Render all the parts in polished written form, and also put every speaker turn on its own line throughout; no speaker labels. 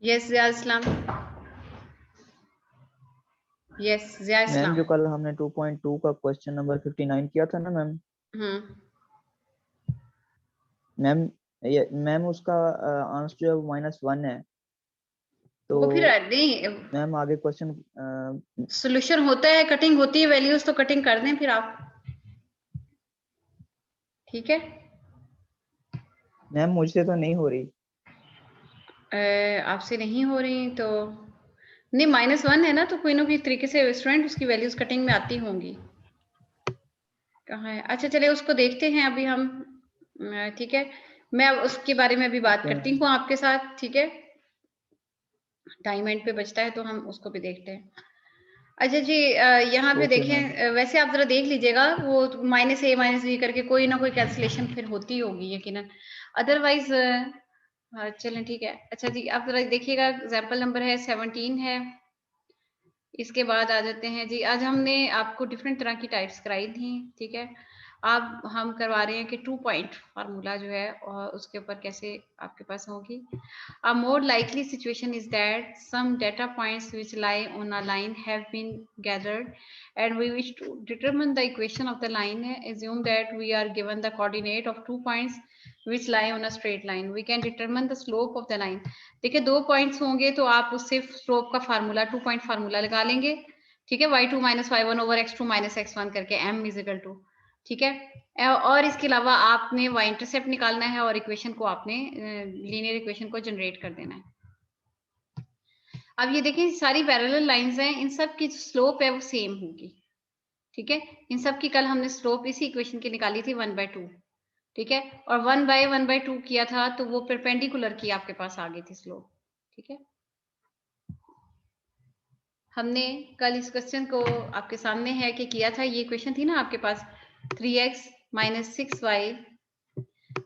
Yes जिया इस्लाम, yes जिया
ma'am
इस्लाम।
जो कल हमने 2.2 का क्वेश्चन नंबर 59 किया था ना मैम, मैम ये मैम उसका आंसर जो है -1 है। तो
वो फिर नहीं,
मैम आगे क्वेश्चन
सोल्यूशन होता है, कटिंग होती है वैल्यूज, तो कटिंग कर दें फिर आप, ठीक है।
मैम मुझसे तो नहीं हो रही।
आपसे नहीं हो रही तो नहीं, -1 है ना, तो कोई ना कोई तरीके से स्टूडेंट उसकी वैल्यूज कटिंग में आती होंगी। कहाँ है? अच्छा चलिए उसको देखते हैं अभी हम, ठीक है। मैं अब उसके बारे में अभी बात
ओके
करती
मैम।
हूँ आपके साथ, ठीक है। टाइम एंड पे बचता है तो हम उसको भी देखते हैं। अच्छा जी, यहाँ पे
ओके मैम।
देखें, वैसे आप जरा देख लीजिएगा, वो -a -b करके कोई ना कोई कैंसिलेशन फिर होती होगी यकीनन, अदरवाइज चलें ठीक है। अच्छा जी, आप जरा देखिएगा, एग्जाम्पल नंबर है 17 है। इसके बाद आ जाते हैं जी, आज हमने आपको डिफरेंट तरह की टाइप्स कराई थी, ठीक है। अब हम करवा रहे हैं कि 2 पॉइंट फार्मूला जो है और उसके ऊपर कैसे आपके पास होगी। A more likely situation is that some data points which lie on a line have been gathered and we wish to determine the equation of the line. Assume that we are given the coordinate of 2 points which lie on a straight line. We can determine the slope of the line. देखिए 2 points होंगे तो आप उससे slope का formula 2 point formula लगा लेंगे, ठीक है। y2 - y1 over x2 - x1 करके m = 2, ठीक है। और इसके अलावा आपने y इंटरसेप्ट निकालना है और इक्वेशन को आपने लीनियर इक्वेशन को जनरेट कर देना है। अब ये देखें सारी पैरेलल लाइंस हैं, इन सब की स्लोप है वो सेम होगी, ठीक है। इन सब की कल हमने स्लोप इसी इक्वेशन की निकाली थी 1/2, ठीक है। और 1/1/2 किया था तो वो परपेंडिकुलर की आपके पास आ गई थी स्लोप, ठीक है। हमने कल इस क्वेश्चन को आपके सामने है कि किया था, ये क्वेश्चन थी ना आपके पास 3x - 6y,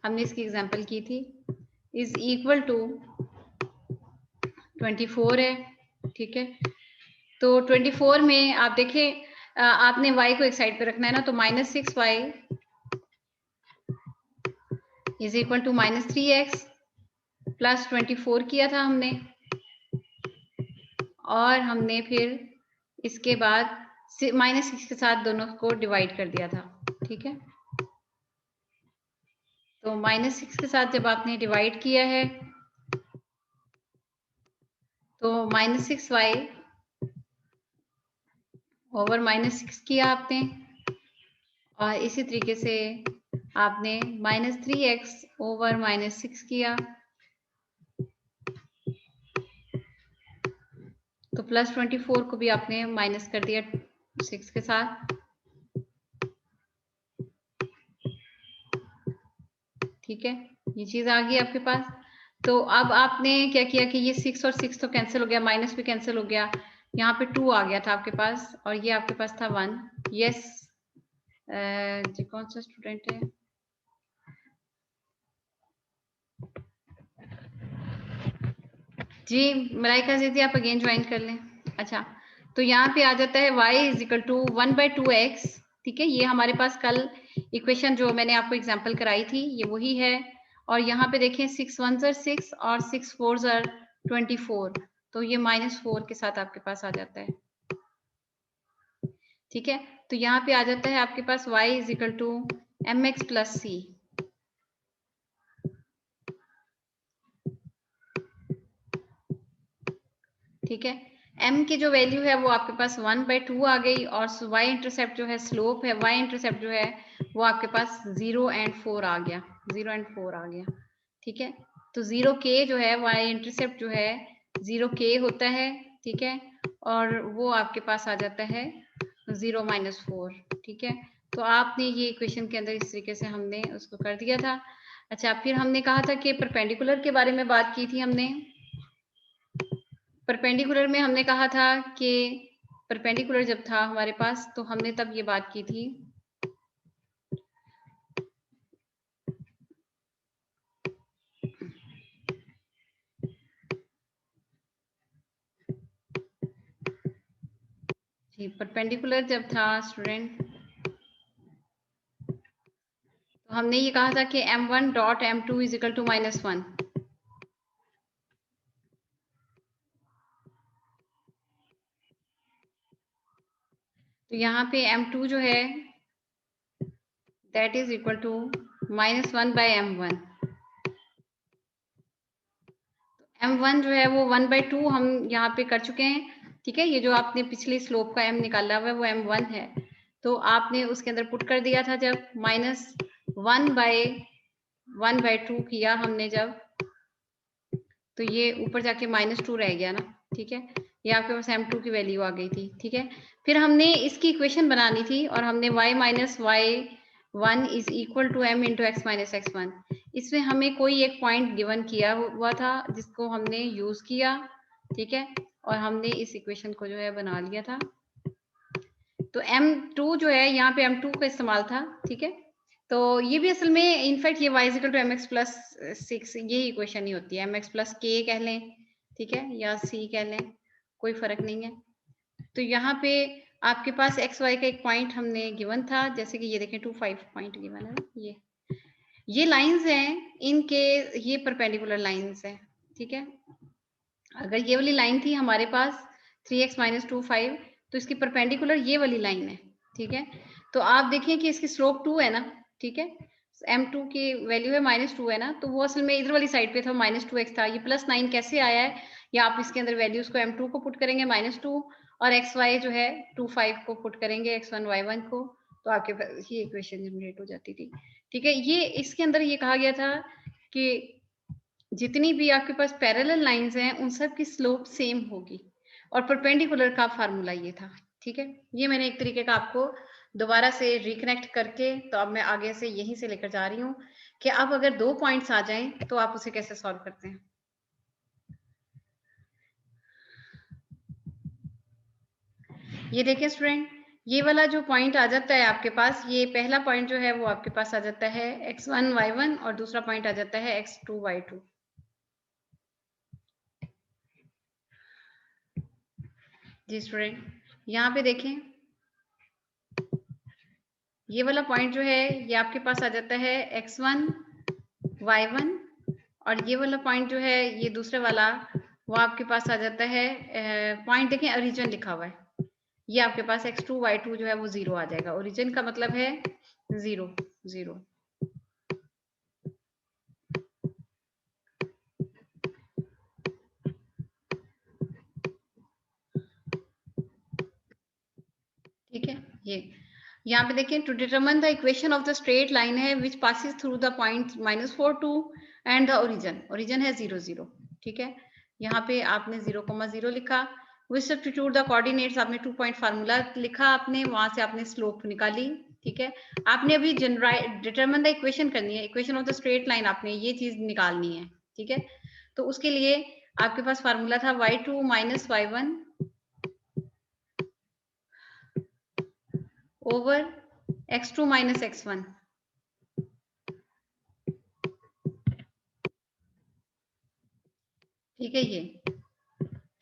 हमने इसकी एग्जांपल की थी, इज इक्वल टू 24 है, ठीक है। तो 24 में आप देखें, आपने y को एक साइड पे रखना है ना, तो -6y is equal to -3x plus 24 किया था हमने, और हमने फिर इसके बाद -6 के साथ दोनों को डिवाइड कर दिया था, ठीक है। तो -6 के साथ जब आपने डिवाइड किया है तो -6y ओवर -6 किया आपने, और इसी तरीके से आपने -3x ओवर -6 किया, तो +24 को भी आपने माइनस कर दिया 6 के साथ, ठीक है। ये चीज आ गई आपके पास। तो अब आपने क्या किया कि ये 6 और 6 तो कैंसिल हो गया, माइनस भी कैंसिल हो गया, यहाँ पे 2 आ गया था आपके पास, और ये आपके पास था 1। यस जी, कौन सा स्टूडेंट है? जी मलाइका दीदी, आप अगेन ज्वाइन कर लें। अच्छा, तो यहाँ पे आ जाता है y = 1/2x, ठीक है। ये हमारे पास कल इक्वेशन जो मैंने आपको एग्जांपल कराई थी ये वही है, और यहाँ पे देखें 6 1s are 6 और 6 4s are 24, तो ये -4 के साथ आपके पास आ जाता है, ठीक है। तो यहाँ पे आ जाता है आपके पास y = mx + c, ठीक है। m की जो वैल्यू है वो आपके पास 1/2 आ गई, और y इंटरसेप्ट जो है स्लोप है, y इंटरसेप्ट जो है वो आपके पास 0 और 4 आ गया, 0 और 4 आ गया, ठीक है। तो 0k जो है y इंटरसेप्ट जो है 0k होता है, ठीक है, और वो आपके पास आ जाता है 0 - 4, ठीक है। तो आपने ये इक्वेशन के अंदर इस तरीके से हमने उसको कर दिया था। अच्छा, फिर हमने कहा था कि परपेंडिकुलर के बारे में बात की थी हमने। परपेंडिकुलर में हमने कहा था कि परपेंडिकुलर जब था हमारे पास तो हमने तब ये बात की थी जी, परपेंडिकुलर जब था स्टूडेंट तो हमने ये कहा था कि m1 डॉट m2 = -1, तो यहाँ पे m2 जो है that is equal to -1 by m1। m1 जो है वो 1/2 हम यहाँ पे कर चुके हैं, ठीक है। ये जो आपने पिछली स्लोप का m निकाला हुआ है वो m1 है, तो आपने उसके अंदर पुट कर दिया था जब -1/2 किया हमने जब, तो ये ऊपर जाके -2 रह गया ना, ठीक है। ये आपके पास m2 की वैल्यू आ गई थी, ठीक है। फिर हमने इसकी इक्वेशन बनानी थी और हमने y - y1 is equal to m into x minus x1। इसमें हमें कोई एक पॉइंट गिवन किया हुआ था जिसको हमने यूज किया, ठीक है, और हमने इस इक्वेशन को जो है बना लिया था। तो m2 जो है यहाँ पे m2 का इस्तेमाल था, ठीक है। तो ये भी असल में इनफैक्ट ये y equal to mx plus 6 यही इक्वेशन ही होती है, mx प्लस k कह लें, ठीक है, या c कह लें, कोई फर्क नहीं है। तो यहाँ पे आपके पास एक्स वाई का एक पॉइंट हमने गिवन था, जैसे कि ये देखें 2, 5 पॉइंट गिवन है ना, ये लाइंस हैं, इनके ये परपेंडिकुलर लाइंस हैं, ठीक है। अगर ये वाली लाइन थी हमारे पास 3x - 2, 5, तो इसकी परपेंडिकुलर ये वाली लाइन है, ठीक है। तो आप देखिए कि इसकी स्लोप 2 है ना, ठीक है। m2 की वैल्यू है -2 है ना, तो वो असल में इधर वाली साइड पे था, -2x था। ये +9 कैसे आया है, या आप इसके अंदर वैल्यूज को m2 को पुट करेंगे -2 और xy जो है 2, 5 को पुट करेंगे x1 y1 को, तो आपके पास ये इक्वेशन जनरेट हो जाती थी, ठीक है। ये इसके अंदर ये कहा गया था कि जितनी भी आपके पास पैरेलल लाइंस हैं उन सब की स्लोप सेम होगी, और परपेंडिकुलर का फार्मूला ये था, ठीक है। ये मैंने एक तरीके का आपको दोबारा से रिकनेक्ट करके, तो अब मैं आगे से यहीं से लेकर जा रही हूँ कि अब अगर 2 पॉइंट्स आ जाएं तो आप उसे कैसे सॉल्व करते हैं। ये देखिए स्टूडेंट, ये वाला जो पॉइंट आ जाता है आपके पास, ये पहला पॉइंट जो है वो आपके पास आ जाता है x1 y1 और दूसरा पॉइंट आ जाता है x2 y2। जी स्टूडेंट, यहाँ पे देखें, ये वाला पॉइंट जो है ये आपके पास आ जाता है x1 y1, और ये वाला पॉइंट जो है ये दूसरे वाला वो आपके पास आ जाता है पॉइंट देखें, ओरिजिन लिखा हुआ है, ये आपके पास x2 y2 जो है वो 0 आ जाएगा। ओरिजिन का मतलब है 0 0। ठीक है, ये यहाँ पे देखें, to determine the equation of the straight line है which passes through the point -4, 2 and the origin, origin है 0 0, ठीक है। यहाँ पे आपने 0,0 लिखा, विच सब्स्टिट्यूट द कोऑर्डिनेट्स, आपने 2 पॉइंट फार्मूला लिखा, आपने वहां से आपने स्लोप निकाली, ठीक है। आपने अभी डिटरमाइन द इक्वेशन करनी है, equation of the straight line आपने ये चीज निकालनी है, ठीक है। तो उसके लिए आपके पास फार्मूला था y2 - y1 over x2 - x1, ठीक है। ये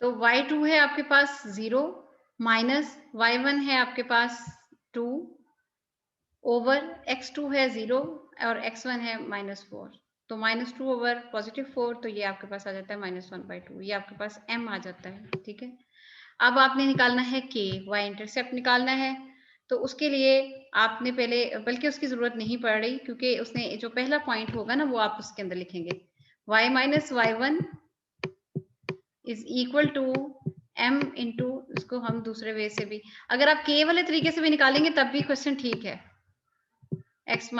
तो y2 है आपके पास 0 माइनस y1 है आपके पास 2 ओवर x2 है 0 और x1 है -4, तो -2 ओवर +4, तो ये आपके पास आ जाता है -1/2, ये आपके पास m आ जाता है, ठीक है। अब आपने निकालना है k, y इंटरसेप्ट निकालना है, तो उसके लिए आपने पहले, बल्कि उसकी जरूरत नहीं पड़ रही क्योंकि उसने जो पहला पॉइंट होगा ना वो आप उसके अंदर लिखेंगे, y - y1 is equal to m into, इसको हम दूसरे वे से भी, अगर आप k वाले तरीके से भी निकालेंगे तब भी क्वेश्चन ठीक है, x -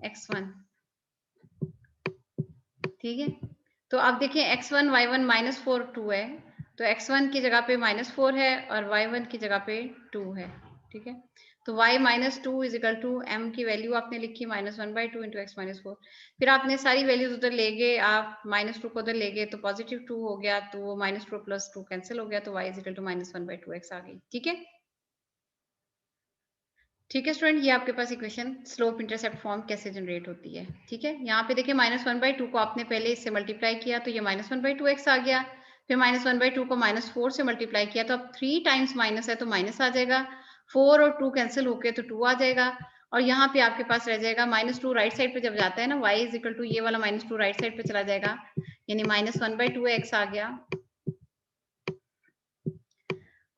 x1, ठीक है। तो आप देखिए x1 y1 -4 2 है, तो x1 की जगह पे -4 है और y1 की जगह पे 2 है, ठीक है। तो y - 2 is equal to m की वैल्यू आपने लिखी -1/2 इंटू x - 4, फिर आपने सारी वैल्यूज उधर ले गए, आप -2 को उधर ले गए तो +2 हो गया, तो वो -2 + 2 कैंसिल हो गया, तो y is equal to -1/2x आ गई, ठीक है। ठीक है स्टूडेंट, ये आपके पास इक्वेशन स्लोप इंटरसेप्ट फॉर्म कैसे जनरेट होती है, ठीक है। यहाँ पे देखिए -1/2 को आपने पहले इससे मल्टीप्लाई किया तो ये -1/2x आ गया, फिर -1/2 को -4 से मल्टीप्लाई किया तो अब 3 टाइम्स माइनस है तो माइनस आ जाएगा, 4 और 2 कैंसिल होके तो 2 आ जाएगा, और यहाँ पे आपके पास रह जाएगा -2 राइट साइड पे जब जाता है ना, y इज इक्वल टू ये वाला -2 राइट साइड पे चला जाएगा, यानी -1/2x आ गया।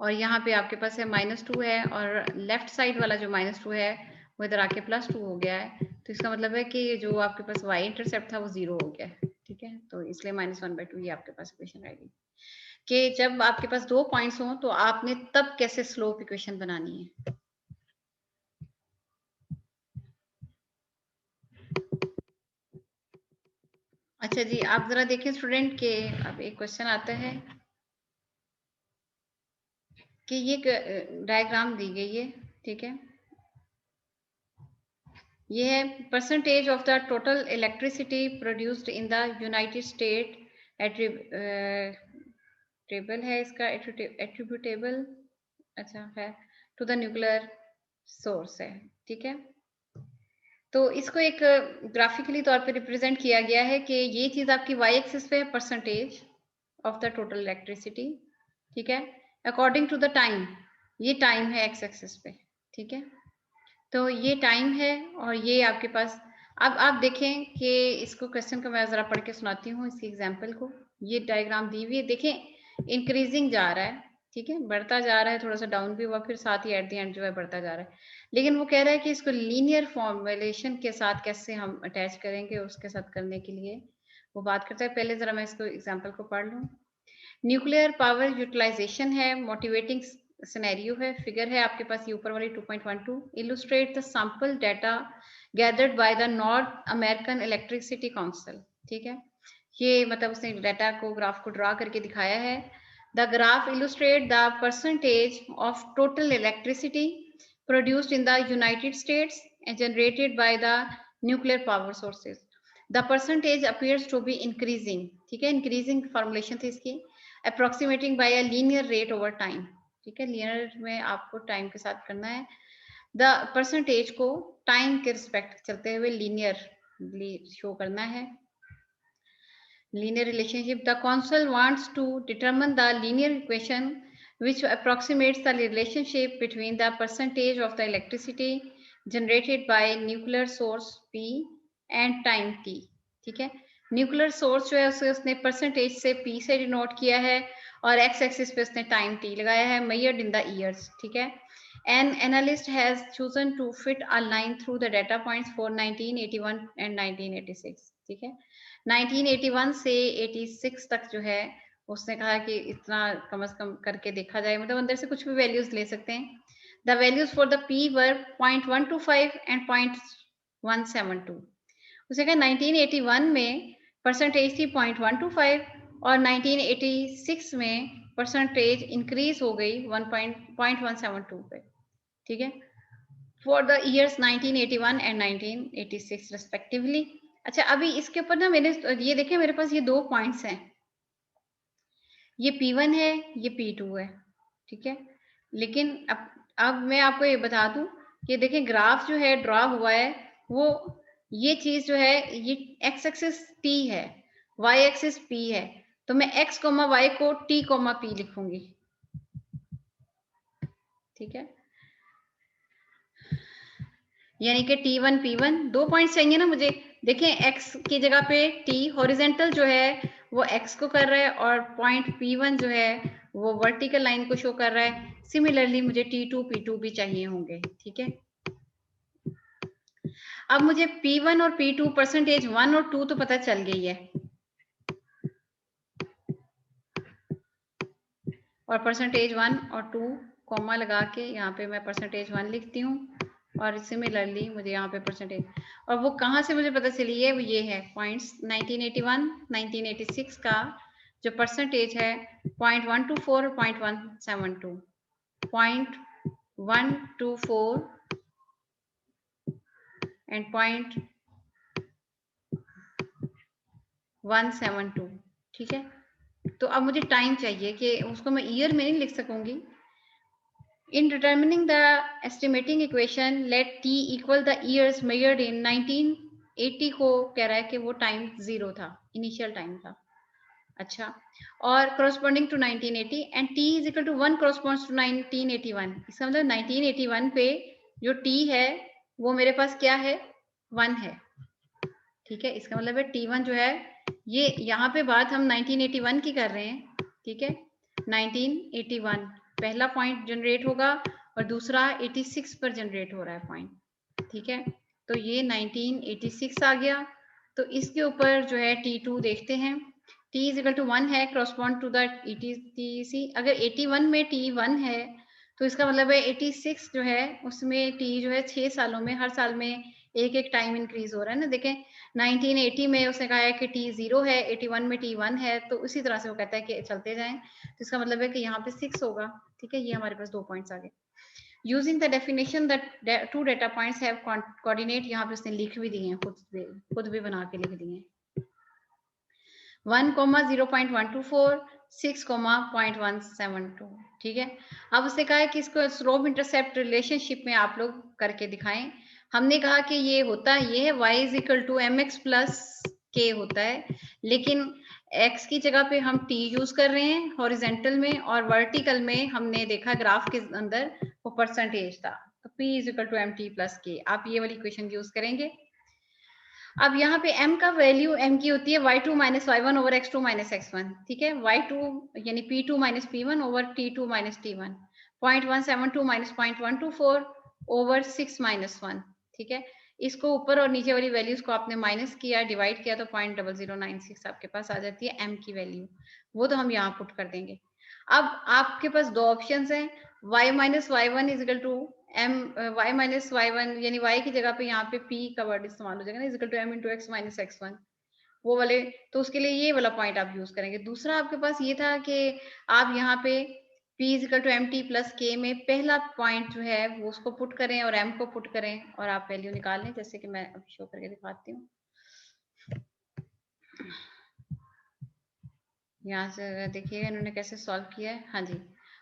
और यहाँ पे आपके पास है -2 है, और लेफ्ट साइड वाला जो -2 है वो इधर आके +2 हो गया है। तो इसका मतलब है कि जो आपके पास y इंटरसेप्ट था वो 0 हो गया है, ठीक है। तो इसलिए -1/2 ये आपके पास इक्वेशन रहेगी कि जब आपके पास 2 पॉइंट्स हों तो आपने तब कैसे स्लोप इक्वेशन बनानी है। अच्छा जी, आप जरा देखें स्टूडेंट के अब एक क्वेश्चन आता है कि ये डायग्राम दी गई है, ठीक है। ये है percentage of the total electricity produced in the United state, table है इसका, एट्रीब्यूटेबल अच्छा है टू द न्यूक्लियर सोर्स है, ठीक है। तो इसको एक ग्राफिकली तौर पे रिप्रेजेंट किया गया है कि ये चीज आपकी y एक्सिस पे है, percentage of the total electricity, ठीक है, अकॉर्डिंग टू द टाइम। ये टाइम है x एक्सिस पे, ठीक है। तो ये टाइम है और ये आपके पास, अब आप देखें कि इसको क्वेश्चन को मैं जरा पढ़ के सुनाती हूँ इसकी एग्जाम्पल को। ये डायग्राम दी हुई है, देखें इंक्रीजिंग जा रहा है, ठीक है, बढ़ता जा रहा है, थोड़ा सा डाउन भी हुआ, फिर साथ ही एट द एंड जो है बढ़ता जा रहा है। लेकिन वो कह रहा है कि इसको लीनियर फॉर्मुलेशन के साथ कैसे हम अटैच करेंगे, उसके साथ करने के लिए वो बात करता है। पहले जरा मैं इसको एग्जाम्पल को पढ़ लूँ। न्यूक्लियर पावर यूटिलाइजेशन है, मोटिवेटिंग सिनेरियो है, फिगर है आपके पास ये ऊपर वाली 2.12, illustrate the sample data gathered by the north American electricity council, ठीक है। ये मतलब उसने डाटा को, ग्राफ को ड्रा करके दिखाया है। The graph illustrate the percentage of total electricity produced in the United States and generated by the nuclear power sources. The percentage appears to be increasing, ठीक है, इंक्रीजिंग फॉर्मुलेशन थी इसकी, approximating by a linear rate over time, ठीक है, linear में आपको time के साथ करना है। द परसेंटेज को टाइम के रिस्पेक्ट चलते हुए लीनियर शो करना है, linear relationship. The council wants to determine the linear equation which approximates the relationship between the percentage of the electricity generated by nuclear source P and time T, ठीक है। Nuclear source जो है उसे उसने percentage से P से denote किया है और x एक्सिस पे उसने टाइम T लगाया है, measured in the years, ठीक है। An analyst has chosen to fit a line through the data points for 1981 and 1986, ठीक है। 1981 से 86 तक जो है उसने कहा कि इतना कम से कम करके देखा जाए, मतलब अंदर से कुछ भी वैल्यूज ले सकते हैं। The values for the P were 0.125 and 0.172। उसने कहा 1981 में परसेंटेज थी 0.125 और 1986 में परसेंटेज इंक्रीज हो गई 1.172 पे, ठीक है, for the years 1981 and 1986 respectively. अच्छा, अभी इसके ऊपर ना मैंने ये देखे, मेरे पास ये 2 पॉइंट्स हैं, ये P1 है, ये P2 है, ठीक है। लेकिन अब मैं आपको ये बता दूं कि देखें ग्राफ जो है ड्रॉ हुआ है वो, ये चीज जो है ये x एक्सिस T है, y एक्सिस P है, तो मैं x, y को T, P लिखूंगी, ठीक है। यानी कि T1 P1 2 पॉइंट्स चाहिए ना मुझे। देखें x की जगह पे T हॉरिजेंटल जो है वो x को कर रहा है और पॉइंट P1 जो है वो वर्टिकल लाइन को शो कर रहा है। सिमिलरली मुझे T2 P2 भी चाहिए होंगे, ठीक है। अब मुझे P1 और P2 परसेंटेज 1 और 2 तो पता चल गई है, और परसेंटेज 1 और 2 कॉमा लगा के यहाँ पे मैं परसेंटेज 1 लिखती हूँ और सिमिलरली मुझे यहाँ पे परसेंटेज, और वो कहाँ से मुझे पता चली है, वो ये है पॉइंट्स 1981 1986 का जो परसेंटेज है 0.124 और 0.172, 0.124 एंड 0.172, ठीक है। तो अब मुझे टाइम चाहिए कि उसको मैं ईयर में नहीं लिख सकूंगी। In determining the estimating equation, let t equal the years measured in 1980 को कह रहा है कि वो टाइम 0 था, इनिशियल टाइम था, अच्छा, और corresponding to 1980 and t is equal to 1 corresponds to 1981। इसका मतलब 1981 पे जो t है वो मेरे पास क्या है, 1 है, ठीक है। इसका मतलब है t1 जो है, ये यहाँ पे बात हम 1981 की कर रहे हैं, ठीक है, 1981 पहला पॉइंट जनरेट होगा और दूसरा 86 पर जनरेट हो रहा है पॉइंट, ठीक है। तो ये 1986 आ गया। तो इसके ऊपर जो है T2 देखते हैं, T इज इक्वल टू 1 है, करस्पॉन्ड टू द ETC। अगर 81 में T1 है तो इसका मतलब है 86 जो है उसमें T जो है 6 सालों में हर साल में एक एक टाइम इंक्रीज हो रहा है ना। देखें 1980 में उसने कहा है कि T 0 है, 81 में T1 है, तो उसी तरह से वो कहता है कि चलते जाएं। तो इसका मतलब है कि यहाँ पे 6 होगा, ठीक है। ये हमारे पास 2 पॉइंट्स आ गए। Using the definition that 2 data points have coordinate, यहाँ पे उसने लिख भी दिए हैं, खुद भी बना के लिख दिए हैं। 1, 0.124, 6, 0.172, ठीक है। अब उसने कहा है कि इसको स्लोप इंटरसेप्ट रिलेशनशिप में आप लोग करके दिखाएं। हमने कहा कि ये होता है, ये है y is equal to mx plus k होता है, लेकिन x की जगह पे हम t यूज कर रहे हैं हॉरिजेंटल में, और वर्टिकल में हमने देखा ग्राफ के अंदर वो परसेंटेज था। तो p is equal to mt plus k, आप ये वाली इक्वेशन यूज करेंगे। अब यहाँ पे m का वैल्यू m की होती है y2 minus y1 over x2 minus x1, ठीक है। y2 यानी p2 minus p1 over t2 minus t1, 0.172 minus 0.124 over 6 minus 1, ठीक है। इसको ऊपर और नीचे वाली वैल्यूज को आपने माइनस किया, डिवाइड किया, तो 0.0096 आपके पास आ जाती है m की वैल्यू। वो तो हम यहाँ पुट कर देंगे। अब आपके पास दो ऑप्शंस हैं, y minus y1 is equal to m, y minus y1 यानी y की जगह पे यहाँ पे p का वर्ड इस्तेमाल हो जाएगा ना, is equal to m into x minus x1, वो वाले। तो उसके लिए ये वाला पॉइंट आप यूज करेंगे। दूसरा आपके पास ये था कि आप यहाँ पे p is equal to m t plus k में पहला पॉइंट जो है वो उसको पुट करें और m को पुट करें और आप वैल्यू निकाल लें, जैसे कि मैं अभी शो करके दिखाती हूँ। यहाँ से देखिएगा इन्होंने कैसे सॉल्व किया है। हाँ जी,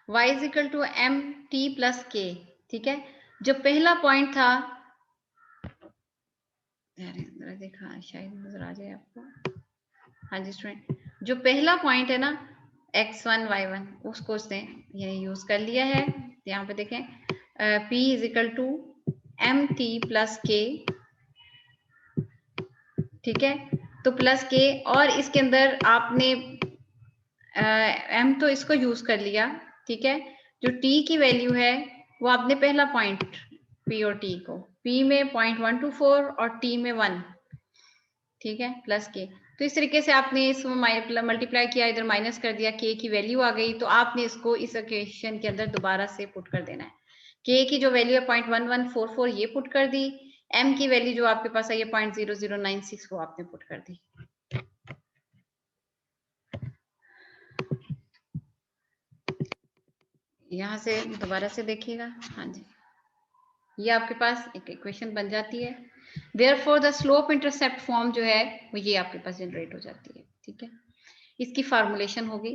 y is equal to m t plus k, ठीक है। जो पहला पॉइंट था, जरा देखा शायद नजर आ जाए आपको। हाँ जी स्टूडेंट, जो पहला पॉइंट है ना x1 y1, उसको उसने ये यूज कर लिया है। यहाँ पे देखें p is equal to m t plus k, ठीक है। तो प्लस के, और इसके अंदर आपने m तो इसको यूज कर लिया, ठीक है। जो t की वैल्यू है वो आपने पहला पॉइंट p और t को, p में 0.124 और t में 1, ठीक है, प्लस के। तो इस तरीके से आपने इसको मल्टीप्लाई किया, इधर माइनस कर दिया, k की वैल्यू आ गई। तो आपने इसको इस इक्वेशन के अंदर दोबारा से पुट कर देना है। k की जो वैल्यू है 0.1144 ये पुट कर दी, m की वैल्यू जो आपके पास आई है 0.0096 वो आपने पुट कर दी। यहाँ से दोबारा से देखिएगा, हाँ जी, ये आपके पास एक इक्वेशन बन जाती है। Therefore the slope intercept form जो है वो ये आपके पास जनरेट हो जाती है, ठीक है। इसकी फार्मूलेशन होगी।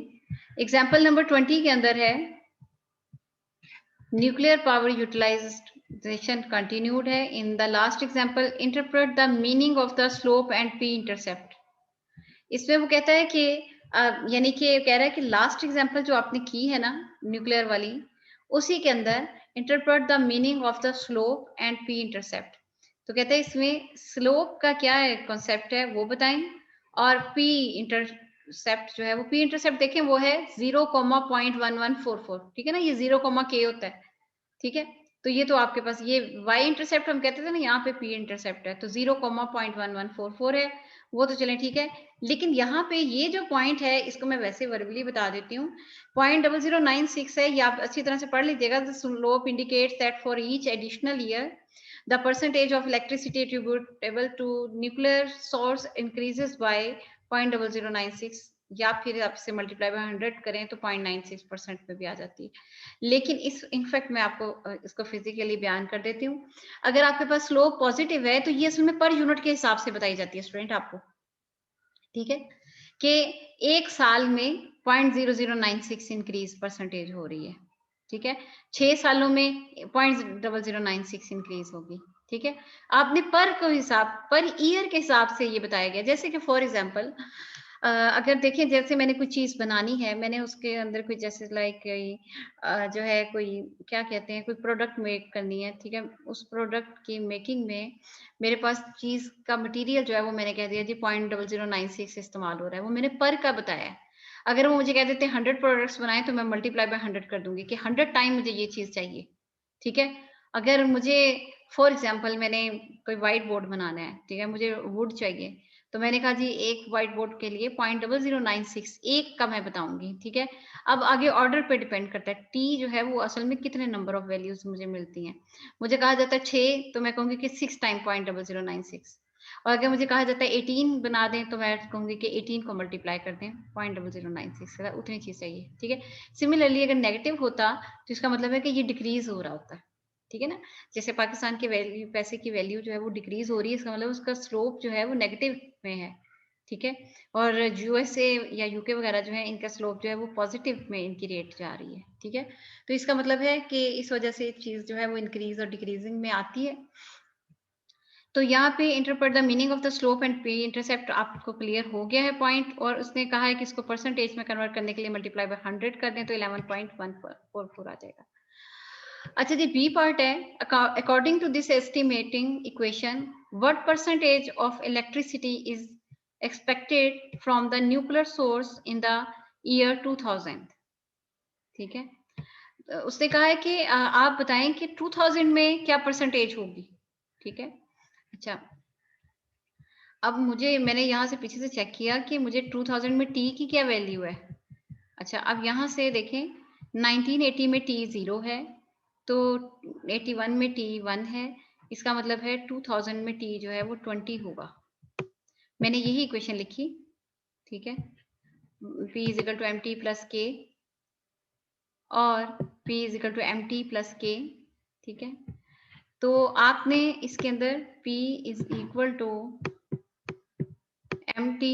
एग्जाम्पल नंबर 20 के अंदर है न्यूक्लियर पावर यूटिलाइजेशन कंटिन्यूड है। In the last example interpret the meaning of the slope and P intercept. इसमें वो कहता है कि यानी कि कह रहा है कि लास्ट एग्जाम्पल जो आपने की है ना न्यूक्लियर वाली, उसी के अंदर interpret the meaning of the slope and P intercept. तो कहते हैं इसमें स्लोप का क्या है कॉन्सेप्ट है वो बताएं, और पी इंटरसेप्ट जो है वो पी इंटरसेप्ट देखें वो है 0,1144, ठीक है ना, ये 0,k होता है, ठीक है। तो ये तो आपके पास ये y इंटरसेप्ट हम कहते थे ना, यहाँ पे p इंटरसेप्ट है, तो 0,1144 है, वो तो चलें ठीक है। लेकिन यहाँ पे ये जो पॉइंट है इसको मैं वैसे वर्बली बता देती हूँ, 0.0096 है, ये आप अच्छी तरह से पढ़ लीजिएगा। The slope indicates that for each additional year the percentage of electricity attributable to nuclear source increases by 0.0096, या फिर आपसे मल्टीप्लाई बाय 100 करें तो 0.96% पे भी आ जाती है। लेकिन इस इनफैक्ट मैं आपको इसको फिजिकली बयान कर देती हूँ। अगर आपके पास स्लोप पॉजिटिव है तो ये असल में पर यूनिट के हिसाब से बताई जाती है स्टूडेंट आपको, ठीक है, कि एक साल में 0.0096 इंक्रीज परसेंटेज हो रही है, ठीक है। 6 सालों में 0.0096 इंक्रीज होगी, ठीक है। आपने पर को हिसाब, पर ईयर के हिसाब से ये बताया गया। जैसे कि फॉर एग्जांपल अगर देखें, जैसे मैंने कोई चीज बनानी है, मैंने उसके अंदर कोई जैसे लाइक जो है कोई क्या कहते हैं कोई प्रोडक्ट मेक करनी है, ठीक है। उस प्रोडक्ट की मेकिंग में मेरे पास चीज का मटेरियल जो है वो मैंने कह दिया जी 0.0096 इस्तेमाल हो रहा है, वो मैंने पर का बताया है। अगर वो मुझे कह देते हैं 100 प्रोडक्ट्स बनाए तो मैं मल्टीप्लाई बाय 100 कर दूंगी कि 100 टाइम मुझे ये चीज चाहिए, ठीक है। अगर मुझे फॉर एग्जांपल मैंने कोई व्हाइट बोर्ड बनाना है, ठीक है, मुझे वुड चाहिए, तो मैंने कहा जी एक व्हाइट बोर्ड के लिए 0.0096 एक का मैं बताऊंगी, ठीक है। अब आगे ऑर्डर पे डिपेंड करता है, टी जो है वो असल में कितने नंबर ऑफ वैल्यूज मुझे मिलती हैं। मुझे कहा जाता है 6, तो मैं कहूंगी कि 6 टाइम 0.0096, और अगर मुझे कहा जाता है 18 बना दें तो मैं कहूंगी कि 18 को मल्टीप्लाई कर दें 0.0096 से, उतनी चीज चाहिए, ठीक है। सिमिलरली अगर नेगेटिव होता तो इसका मतलब है कि ये डिक्रीज हो रहा होता है, ठीक है ना। जैसे पाकिस्तान की वैल्यू, पैसे की वैल्यू जो है वो डिक्रीज हो रही है, इसका मतलब उसका स्लोप जो है वो नेगेटिव में है, ठीक है। और यूएसए या यूके वगैरह जो है इनका स्लोप जो है वो पॉजिटिव में इनकी रेट जा रही है, ठीक है। तो इसका मतलब है कि इस वजह से चीज जो है वो इंक्रीज और डिक्रीजिंग में आती है। तो यहाँ पे interpret the meaning of the slope and P intercept आपको क्लियर हो गया है पॉइंट, और उसने कहा है कि इसको परसेंटेज में कन्वर्ट करने के लिए मल्टीप्लाई बाय 100 कर दें तो 11.144 आ जाएगा। अच्छा जी, बी पार्ट है, according to this estimating equation what percentage of electricity is expected from the nuclear source in the year 2000, ठीक है। उसने कहा है कि आप बताएं कि 2000 में क्या परसेंटेज होगी, ठीक है। अच्छा, अब मैंने यहाँ से पीछे से चेक किया कि मुझे 2000 में टी की क्या वैल्यू है। अच्छा, अब यहाँ से देखें 1980 में टी 0 है, तो 81 में टी 1 है, इसका मतलब है 2000 में टी जो है वो 20 होगा। मैंने यही इक्वेशन लिखी, ठीक है। P is equal to m t plus k और P is equal to m t plus k, ठीक है। तो आपने इसके अंदर P is equal to m t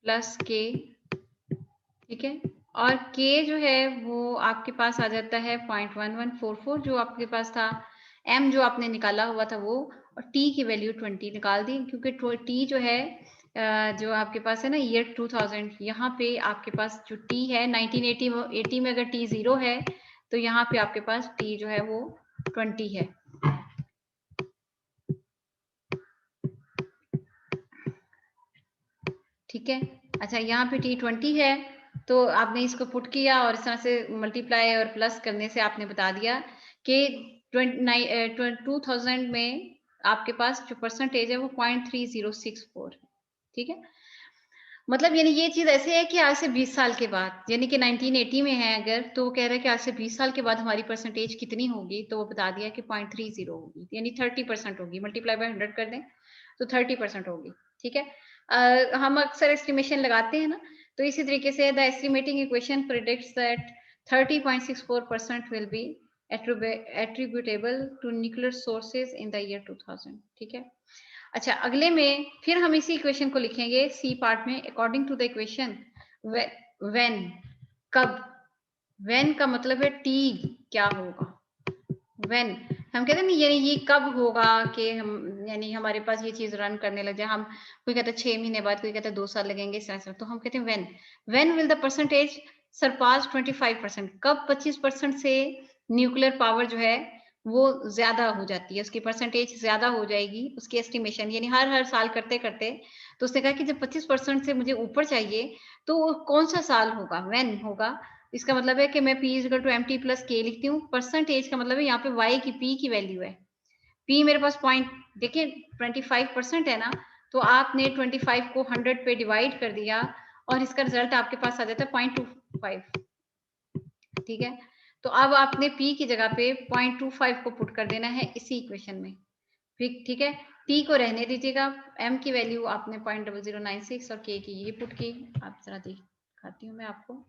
plus k, ठीक है, और k जो है वो आपके पास आ जाता है 0.1144 जो आपके पास था, m जो आपने निकाला हुआ था वो, और t की वैल्यू 20 निकाल दी, क्योंकि t जो है जो आपके पास है ना ईयर 2000, यहाँ पे आपके पास जो t है 1980 में अगर t 0 है तो यहाँ पे आपके पास t जो है वो 20 है, ठीक है। अच्छा, यहाँ पे t 20 है, तो आपने इसको पुट किया और इस तरह से मल्टीप्लाई और प्लस करने से आपने बता दिया कि 2000 में आपके पास जो परसेंटेज है वो 0.3064, ठीक है। मतलब यानी ये चीज ऐसे है कि आज से 20 साल के बाद, यानी कि 1980 में है अगर, तो वो कह रहा है कि आज से 20 साल के बाद हमारी परसेंटेज कितनी होगी, तो वो बता दिया कि 0.30 होगी, यानी 30% होगी। मल्टीप्लाई बाय 100 कर दें तो 30% होगी, ठीक है। हम अक्सर एस्टिमेशन लगाते हैं ना, तो इसी तरीके से the estimating equation predicts that 30.64% will be attributable to nuclear sources in the year 2000, ठीक है। अच्छा, अगले में फिर हम इसी इक्वेशन को लिखेंगे सी पार्ट में, according to the equation when, कब, व्हेन का मतलब है टी क्या होगा, व्हेन हम कहते हैं ना यानी ये कब होगा कि हम यानी हमारे पास ये चीज रन करने लग जाए, हम कोई कहता है 6 महीने बाद, कोई कहता है 2 साल लगेंगे, तो हम कहते हैं when will the percentage surpass 25%, कब 25% से न्यूक्लियर पावर जो है वो ज्यादा हो जाती है, उसकी परसेंटेज ज्यादा हो जाएगी, उसकी एस्टिमेशन यानी हर साल करते करते। तो उसने कहा कि जब 25% से मुझे ऊपर चाहिए तो कौन सा साल होगा, व्हेन होगा। इसका मतलब है कि मैं P is equal to m t plus k लिखती हूँ, परसेंटेज का मतलब है यहाँ पे Y की P की वैल्यू है, P मेरे पास पॉइंट देखिए 25% है ना, तो आपने 25 को 100 पे डिवाइड कर दिया और इसका रिजल्ट आपके पास आ जाता है 0.25, ठीक है। तो अब आपने P की जगह पे 0.25 को पुट कर देना है इसी इक्वेशन में, ठीक है। T को रहने दीजिएगा, M की वैल्यू आपने 0.0096 और K की ये पुट की, आप जरा दिखाती हूँ मैं आपको।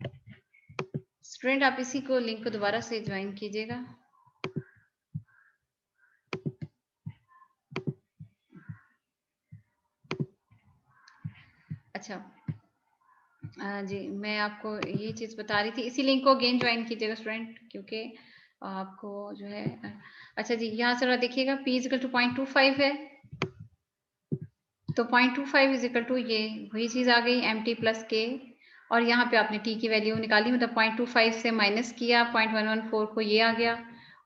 स्टूडेंट आप इसी को लिंक को दोबारा से ज्वाइन कीजिएगा। अच्छा, जी मैं आपको ये चीज बता रही थी, इसी लिंक को अगेन ज्वाइन कीजिएगा स्टूडेंट, क्योंकि आपको जो है अच्छा जी यहाँ से देखिएगा P इज इक्वल टू 0.25 है, तो 0.25 इज इक्वल टू ये वही चीज आ गई एम टी प्लस के, और यहाँ पे आपने टी की वैल्यू निकाली, मतलब 0.25 से माइनस किया 0.114 को ये आ गया,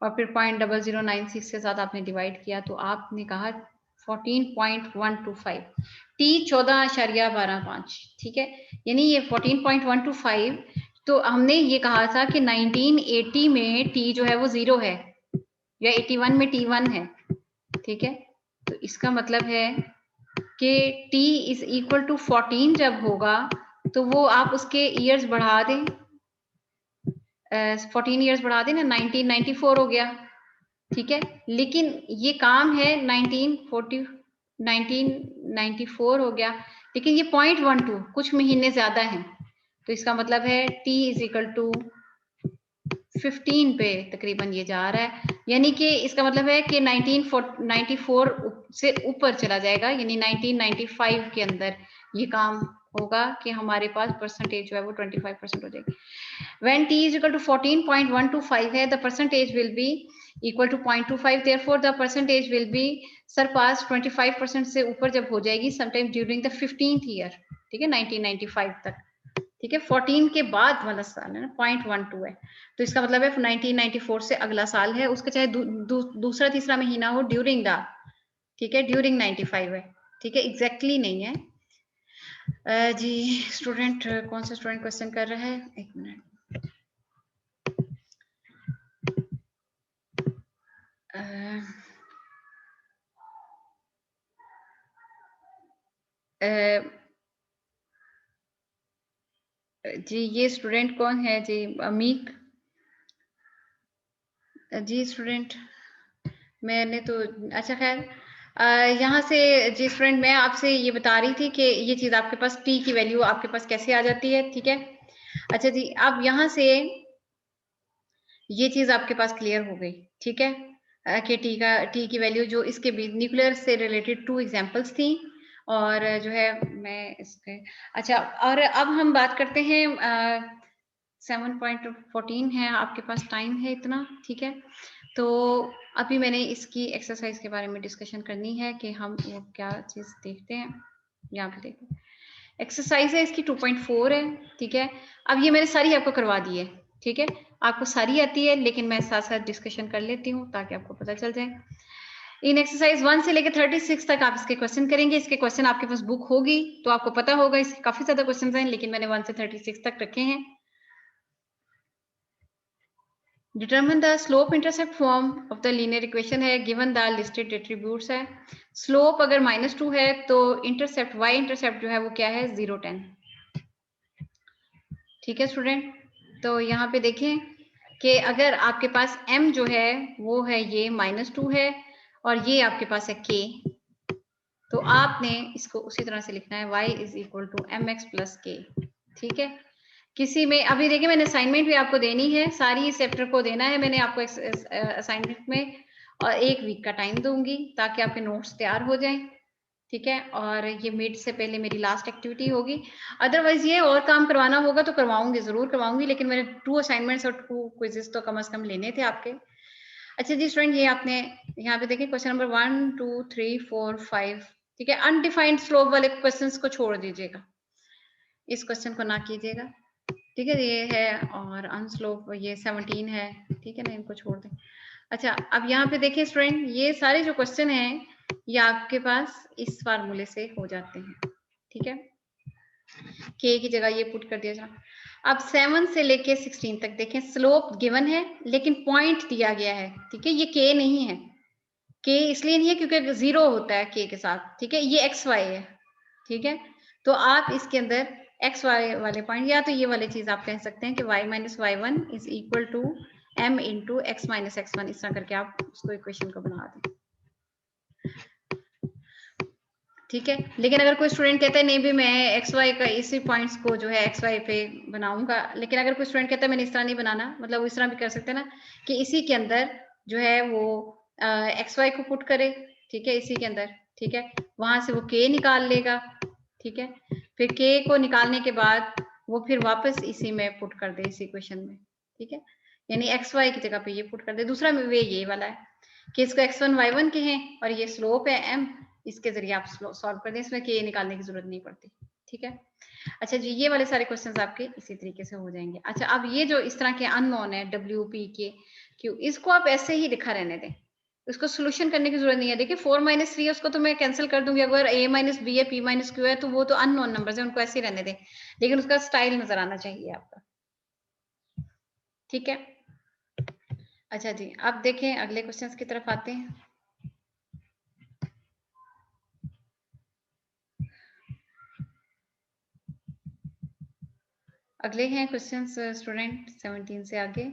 और फिर 0.0096 के साथ आपने डिवाइड किया, तो आपने कहा 14.125, टी 14.125, ठीक है, यानी ये 14.125, तो हमने ये कहा था कि 1980 में टी जो है वो 0 है या 81 में टी 1 है, ठीक है, तो इसका मतलब है कि t इज इक्वल टू 14 जब होगा तो वो आप उसके ईयर्स बढ़ा दें, 14 ईयर्स बढ़ा दें ना, 1994 हो गया, ठीक है, लेकिन ये काम है 1994 हो गया, लेकिन ये 0.12 कुछ महीने ज्यादा हैं, तो इसका मतलब है t इज इक्वल टू 15 पे तकरीबन ये जा रहा है, यानी कि इसका मतलब है कि 1994 से ऊपर चला जाएगा, यानी 1995 के अंदर ये काम होगा कि हमारे पास परसेंटेज जो है वो 25% हो जाएगी। When t is equal to 14.125 है, the percentage will be equal to 0.25, therefore the percentage will be surpass 25% से ऊपर जब हो जाएगी sometime during the 15th year, ठीक है, 1995 तक, ठीक है, 14 के बाद वाला साल है ना, 0.12 है, तो इसका मतलब है 1994 से अगला साल है, उसका चाहे दूसरा तीसरा महीना हो ड्यूरिंग द, ठीक है, ड्यूरिंग 95 है, ठीक है, एग्जैक्टली नहीं है। जी स्टूडेंट, कौन सा स्टूडेंट क्वेश्चन कर रहा है, एक मिनट, जी ये स्टूडेंट कौन है जी, अमीक जी स्टूडेंट, मैंने तो, अच्छा खैर, यहाँ से जी स्टूडेंट मैं आपसे ये बता रही थी कि ये चीज आपके पास टी की वैल्यू आपके पास कैसे आ जाती है, ठीक है, अच्छा जी, अब यहाँ से ये चीज आपके पास क्लियर हो गई, ठीक है, कि टी की वैल्यू जो इसके बीच न्यूक्लियर से रिलेटेड 2 एग्जांपल्स थी, और जो है मैं इसके, अच्छा, और अब हम बात करते हैं 7.14 है आपके पास, टाइम है इतना, ठीक है, तो अभी मैंने इसकी एक्सरसाइज के बारे में डिस्कशन करनी है कि हम वो क्या चीज देखते हैं, यहाँ पे देखो एक्सरसाइज है इसकी 2.4 है, ठीक है, अब ये मैंने सारी आपको करवा दी है, ठीक है, आपको सारी आती है, लेकिन मैं साथ साथ डिस्कशन कर लेती हूँ ताकि आपको पता चल जाए। इन एक्सरसाइज 1 से लेकर 36 तक आप इसके क्वेश्चन करेंगे, इसके क्वेश्चन आपके पास बुक होगी तो आपको पता होगा, इसके काफी ज्यादा क्वेश्चन हैं, लेकिन मैंने 1 से 36 तक रखे हैं। Determine the slope intercept form of the linear equation है, गिवन द लिस्टेड एट्रीब्यूट्स है, स्लोप अगर -2 है तो इंटरसेप्ट y इंटरसेप्ट जो है वो क्या है, 0 10, ठीक है स्टूडेंट, तो यहाँ पे देखें कि अगर आपके पास m जो है वो है ये -2 है और ये आपके पास है k, तो आपने इसको उसी तरह से लिखना है y is equal to mx plus k, ठीक है, किसी में अभी देखिए मैंने असाइनमेंट भी आपको देनी है, सारी इस चैप्टर को देना है मैंने आपको असाइनमेंट में, और 1 वीक का टाइम दूंगी ताकि आपके नोट्स तैयार हो जाएं, ठीक है, और ये मिड से पहले मेरी लास्ट एक्टिविटी होगी, अदरवाइज ये और काम करवाना होगा तो करवाऊंगी, जरूर करवाऊंगी, लेकिन मैंने 2 असाइनमेंट्स और 2 क्विजेस तो कम से कम लेने थे आपके। अच्छा जी स्टूडेंट, ये आपने यहाँ पे देखिए क्वेश्चन नंबर 1 2 3 4 5, ठीक है, अनडिफाइंड स्लोप वाले क्वेश्चंस को छोड़ दीजिएगा, इस क्वेश्चन को ना कीजिएगा, ठीक है, ये है, और अनस्लोप ये 17 है, ठीक है ना, इनको छोड़ दें। अच्छा, अब यहाँ पे देखिए स्टूडेंट, ये सारे जो क्वेश्चन हैं ये आपके पास इस फार्मूले से हो जाते हैं, ठीक है, के की जगह ये पुट कर दिया जाए। अब 7 से लेके 16 तक देखें, स्लोप गिवन है लेकिन पॉइंट दिया गया है, ठीक है, ये के नहीं है, के इसलिए नहीं है क्योंकि 0 होता है के के साथ, ठीक है, ये एक्स वाई है, ठीक है, तो आप इसके अंदर एक्स वाई वाले पॉइंट, या तो ये वाली चीज आप कह सकते हैं कि y minus y one is equal to m into x minus x one, इस तरह करके आप उसको इक्वेशन को बना दें, ठीक है, लेकिन अगर कोई स्टूडेंट कहता है नहीं भी मैं एक्स वाई का इसी पॉइंट्स को जो है एक्स वाई पे बनाऊंगा, लेकिन अगर कोई स्टूडेंट कहता है मैंने इस तरह नहीं बनाना, मतलब इस तरह भी कर सकते हैं ना कि इसी के अंदर जो है वो एक्स वाई को पुट करे, ठीक है, इसी के अंदर, ठीक है, वहां से वो के निकाल लेगा, ठीक है, फिर के को निकालने के बाद वो फिर वापस इसी में पुट कर दे, इस इक्वेशन में, ठीक है, यानी एक्स वाई की जगह पे ये पुट कर दे। दूसरा वे ये वाला है कि इसको x1 y1 के हैं और ये स्लोप है m, इसके जरिए आप सॉल्व कर दें, इसमें के निकालने की जरूरत नहीं पड़ती, ठीक है। अच्छा जी, ये वाले सारे क्वेश्चंस आपके इसी तरीके से हो जाएंगे। अच्छा, अब ये जो इस तरह के अननोन है w p k q, इसको आप ऐसे ही लिखा रहने दें, उसको सोल्यूशन करने की जरूरत नहीं है। देखिए 4 - 3 है, उसको तो मैं कैंसिल कर दूंगी। अगर a - b है, p - q है, तो वो तो अननोन नंबर्स है, उनको ऐसे ही रहने दें, लेकिन उसका स्टाइल नजर आना चाहिए आपका। ठीक है, अच्छा जी, अब देखें अगले क्वेश्चंस की तरफ आते हैं। अगले हैं क्वेश्चंस स्टूडेंट 17 से आगे,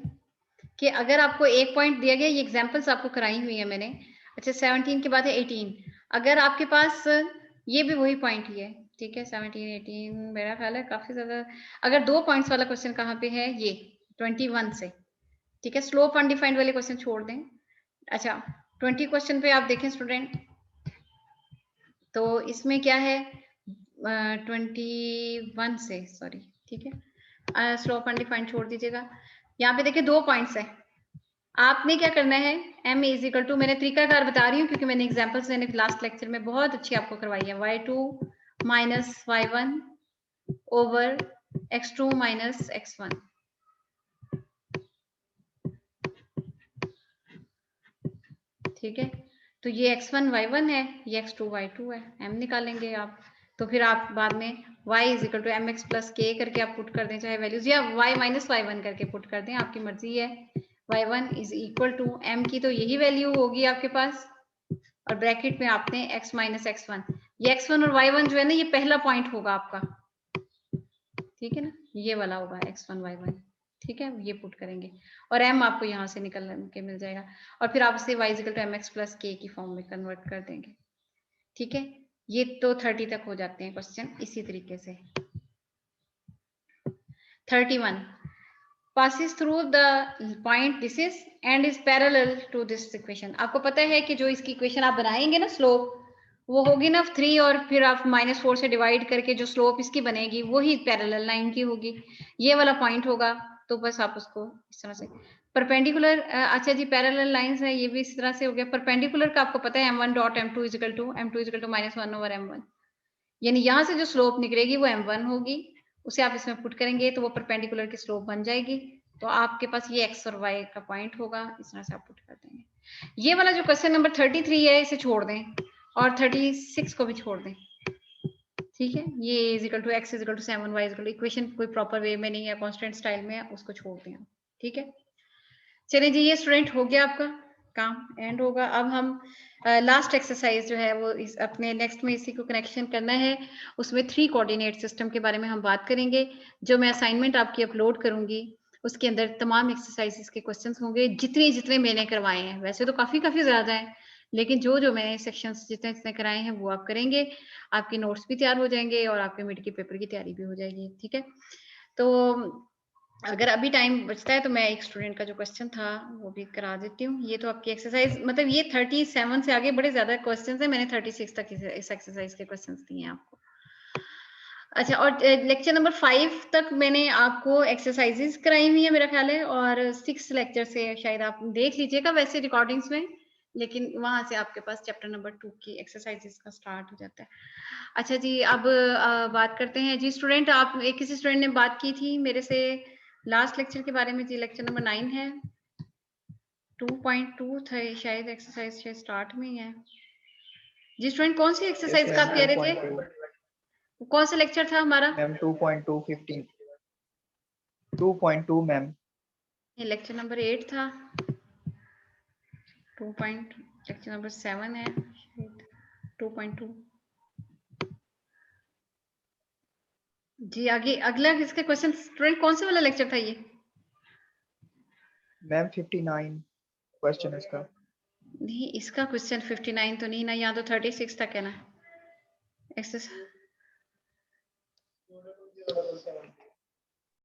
कि अगर आपको एक पॉइंट दिया गया, ये एग्जांपल्स आपको कराई हुई है मैंने। अच्छा 17 के बाद है 18। अगर आपके पास ये भी वही पॉइंट ही है, ठीक है, 17 18 मेरा ख्याल है काफी ज्यादा। अगर 2 पॉइंट्स वाला क्वेश्चन कहाँ पे है, ये 21 से, ठीक है, स्लोप अनडिफाइंड वाले क्वेश्चन छोड़ दें। अच्छा 20 क्वेश्चन पे आप देखें स्टूडेंट, तो इसमें क्या है 21 से, सॉरी, ठीक है, स्लोप अनडिफाइंड छोड़ दीजिएगा। यहाँ पे देखिए 2 पॉइंट्स है, आपने क्या करना है, m इज इक्वल टू, मैंने तरीकाकार बता रही हूँ क्योंकि मैंने एग्जांपल्स मैंने लास्ट लेक्चर में बहुत अच्छी आपको करवाई है, y2 - y1 over x2 - x1। ठीक है, तो ये x1 y1 है, ये x2 y2 है, m निकालेंगे आप। तो फिर आप बाद में y is equal to mx plus k करके आप पुट कर दें, चाहे वैल्यूज, या y - y1 करके पुट कर दें, आपकी मर्जी है। y1 is equal to m की तो यही वैल्यू होगी आपके पास, और ब्रैकेट में आपने x - x1, ये x1 और y1 जो है ना, ये पहला पॉइंट होगा आपका, ठीक है ना, ये वाला होगा x1 y1, ठीक है, ये पुट करेंगे और m आपको यहाँ से निकल के मिल जाएगा, और फिर आप इसे y = mx प्लस k की फॉर्म में कन्वर्ट कर देंगे। ठीक है, ये तो 30 तक हो जाते हैं क्वेश्चन इसी तरीके से। 31 passes through the point this is and is parallel to this equation। आपको पता है कि जो इसकी इक्वेशन आप बनाएंगे ना, स्लोप वो होगी ना 3, और फिर आप -4 से डिवाइड करके जो स्लोप इसकी बनेगी वही पैरेलल लाइन की होगी, ये वाला पॉइंट होगा। तो बस आप उसको इस तरह से परपेंडिकुलर, अच्छा जी, पैरेलल लाइंस है, ये भी इस तरह से हो गया। परपेंडिकुलर का आपको पता है m1 dot m2 is equal to -1 over m1, यानी यहाँ से जो स्लोप निकलेगी वो m1 होगी, उसे आप इसमें पुट करेंगे तो वो परपेंडिकुलर की स्लोप बन जाएगी। तो आपके पास ये x और y का पॉइंट होगा, इस तरह से आप पुट कर देंगे। ये वाला जो क्वेश्चन नंबर 33 है इसे छोड़ दें, और 36 को भी छोड़ दें, ठीक है। ये is equal to x is equal to 7 y is equal to, equation कोई प्रॉपर वे में नहीं है, कांस्टेंट स्टाइल में है, उसको छोड़ दें आप, ठीक है। चलिए जी, ये स्टूडेंट हो गया आपका काम, एंड होगा। अब हम लास्ट एक्सरसाइज जो है वो इस अपने नेक्स्ट में इसी को कनेक्शन करना है, उसमें 3 कोऑर्डिनेट सिस्टम के बारे में हम बात करेंगे, जो मैं असाइनमेंट आपकी अपलोड करूंगी। उसके अंदर तमाम एक्सरसाइजेस के क्वेश्चंस होंगे, जितने जितने मैंने करवाए हैं, वैसे तो काफी ज्यादा है, लेकिन जो जो मैंने सेक्शंस जितने जितने कराए हैं वो आप करेंगे, आपके नोट्स भी तैयार हो जाएंगे और आपके मिड के पेपर की तैयारी भी हो जाएगी, ठीक है। तो अगर अभी टाइम बचता है तो मैं एक स्टूडेंट का जो क्वेश्चन था वो भी करा देती हूँ। ये तो आपकी एक्सरसाइज, मतलब ये 37 से आगे बड़े ज्यादा क्वेश्चंस हैं, मैंने 36 तक इस एक्सरसाइज के क्वेश्चंस दिए हैं आपको। अच्छा, और लेक्चर नंबर 5 तक मैंने आपको एक्सरसाइजेस कराई हुई है मेरा ख्याल है, और 6 लेक्चर से शायद आप देख लीजिएगा वैसे रिकॉर्डिंग्स में, लेकिन वहां से आपके पास चैप्टर नंबर 2 की एक्सरसाइजेस का स्टार्ट हो जाता है। अच्छा जी, अब बात करते हैं जी स्टूडेंट, आप किसी स्टूडेंट ने बात की थी मेरे से लास्ट लेक्चर के बारे में जी, लेक्चर नंबर 9 है, 2.2 था शायद, एक्सरसाइज शायद स्टार्ट में ही है जी। स्टूडेंट कौन सी एक्सरसाइज का आप कह रहे थे, कौन सा लेक्चर था हमारा
मैम? 2.2 2.2 मैम,
ये लेक्चर नंबर 8 था, 2 पॉइंट लेक्चर नंबर 7 है 2.2 जी। आगे अगला इसका क्वेश्चन स्टूडेंट कौन से वाला लेक्चर था ये
मैम? 59 क्वेश्चन इसका।
नहीं, इसका क्वेश्चन 59 तो नहीं ना, यहाँ तो 36 तक है ना एक्सरसाइज।